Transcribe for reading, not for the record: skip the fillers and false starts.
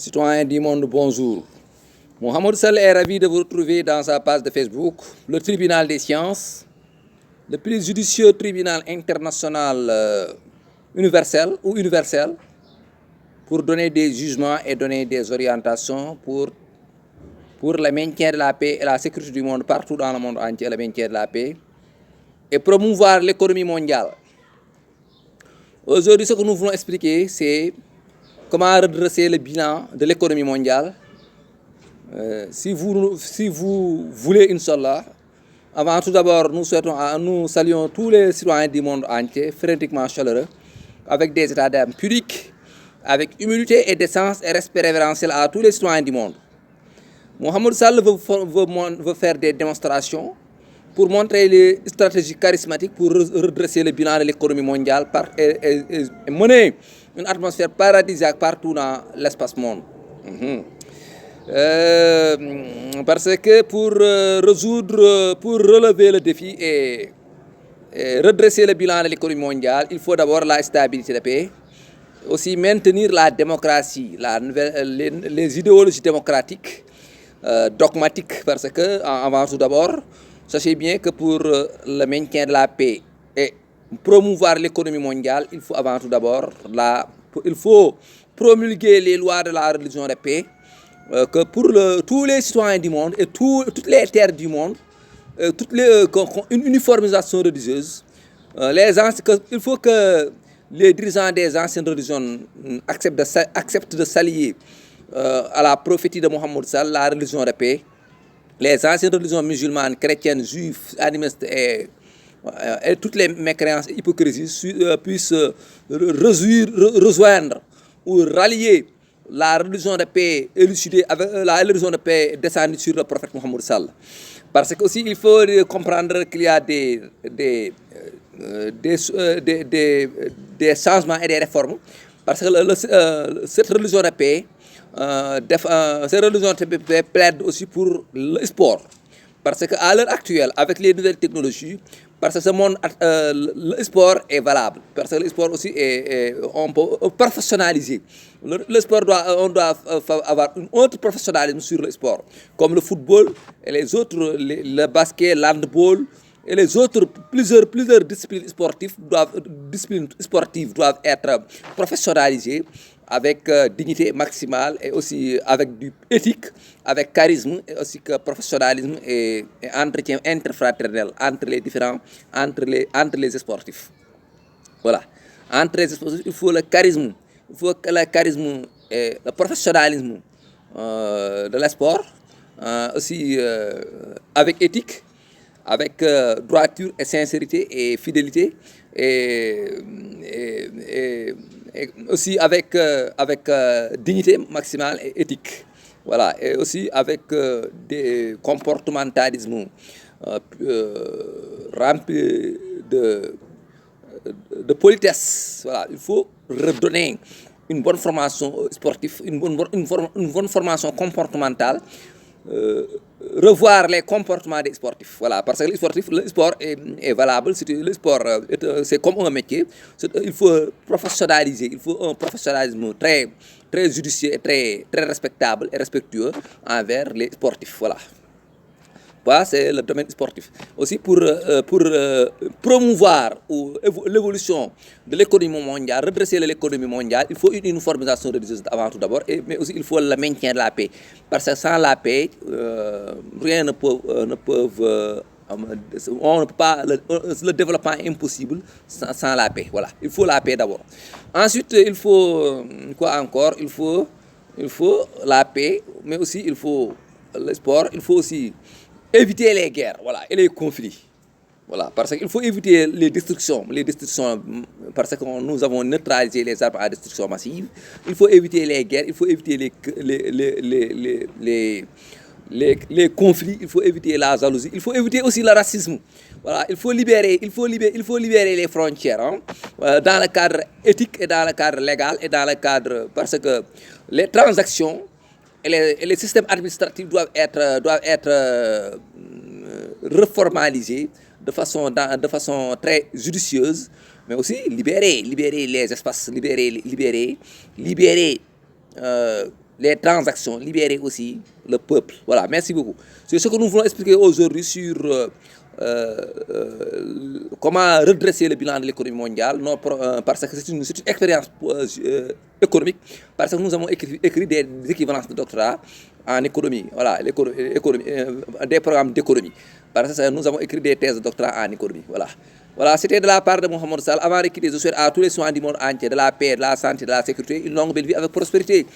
Citoyens du monde, bonjour. Mohamed Sall est ravi de vous retrouver dans sa page de Facebook, le tribunal des sciences, le plus judicieux tribunal international universel, pour donner des jugements et donner des orientations pour le maintien de la paix et la sécurité du monde partout dans le monde entier, le maintien de la paix, et promouvoir l'économie mondiale. Aujourd'hui, ce que nous voulons expliquer, c'est comment redresser le bilan de l'économie mondiale. Si vous voulez, Inch'Allah, avant tout d'abord, nous saluons tous les citoyens du monde entier, frénétiquement chaleureux, avec des états d'âme pudiques, avec humilité et décence et respect révérentiel à tous les citoyens du monde. Mohamed Sall veut faire des démonstrations pour montrer les stratégies charismatiques pour redresser le bilan de l'économie mondiale et mener une atmosphère paradisiaque partout dans l'espace monde. Parce que pour relever le défi et redresser le bilan de l'économie mondiale, il faut d'abord la stabilité de paix, aussi maintenir la démocratie, les idéologies démocratiques, dogmatiques, parce que, avant tout d'abord, sachez bien que pour le maintien de la paix et promouvoir l'économie mondiale, il faut avant tout d'abord promulguer les lois de la religion de paix, que pour tous les citoyens du monde et toutes les terres du monde, une uniformisation religieuse. Il faut que les dirigeants des anciennes religions acceptent de s'allier à la prophétie de Mohamed Sall, la religion de paix. Les anciennes religions musulmanes, chrétiennes, juives, animistes et toutes les mécréances et hypocrisies puissent rejoindre ou rallier la religion de paix élucidée avec la religion de paix descendue sur le prophète Mohamed Sall. Parce que aussi il faut comprendre qu'il y a des changements et des réformes. Parce que cette religion de paix, plaide aussi pour le sport. Parce qu'à l'heure actuelle, avec les nouvelles technologies, parce que ce monde, le sport est valable. Parce que le sport aussi on peut professionnaliser. Le sport on doit avoir un autre professionnalisme sur le sport, comme le football et les autres, le basket, l'handball et les autres, plusieurs disciplines sportives doivent être professionnalisées avec dignité maximale et aussi avec du éthique, avec charisme et aussi que professionnalisme et entretien interfraternel entre les sportifs. Voilà. Entre les sportifs, il faut le charisme. Il faut que le charisme et le professionnalisme de le sport, aussi avec éthique, avec droiture et sincérité et fidélité, et aussi avec dignité maximale et éthique. Voilà. Et aussi avec des comportementalismes remplis de politesse. Voilà. Il faut redonner une bonne formation sportive, une bonne formation comportementale, revoir les comportements des sportifs. Voilà, parce que le sport est valable. Le sport, c'est comme un métier. Il faut professionnaliser. Il faut un professionnalisme très, très judicieux, très, très respectable et respectueux envers les sportifs. Voilà. Voilà, c'est le domaine sportif. Aussi pour promouvoir l'évolution de l'économie mondiale, redresser l'économie mondiale, il faut une uniformisation religieuse avant tout d'abord, mais aussi il faut le maintien de la paix. Parce que sans la paix, rien ne peut le développement est impossible sans la paix. Voilà, il faut la paix d'abord. Ensuite, il faut quoi encore? Il faut la paix, mais aussi il faut le sport. Il faut aussi éviter les guerres, voilà, et les conflits. Voilà, parce qu'il faut éviter les destructions, parce que nous avons neutralisé les armes à destruction massive. Il faut éviter les guerres, il faut éviter les conflits, il faut éviter la jalousie, il faut éviter aussi le racisme. Voilà, il faut libérer les frontières, hein, dans le cadre éthique et dans le cadre légal et dans le cadre, parce que les transactions et les systèmes administratifs doivent être reformalisés de façon très judicieuse, mais aussi libérer les espaces, libérer les transactions, libérer aussi le peuple. Voilà, merci beaucoup. C'est ce que nous voulons expliquer aujourd'hui sur comment redresser le bilan de l'économie mondiale, non, parce que c'est une expérience économique, parce que nous avons écrit des équivalences de doctorat en économie, voilà, des programmes d'économie, parce que nous avons écrit des thèses de doctorat en économie, voilà. Voilà, c'était de la part de Mohamed Sall. Avant de quitter, je souhaite à tous les soins du monde entier, de la paix, de la santé, de la sécurité, une longue belle vie avec prospérité.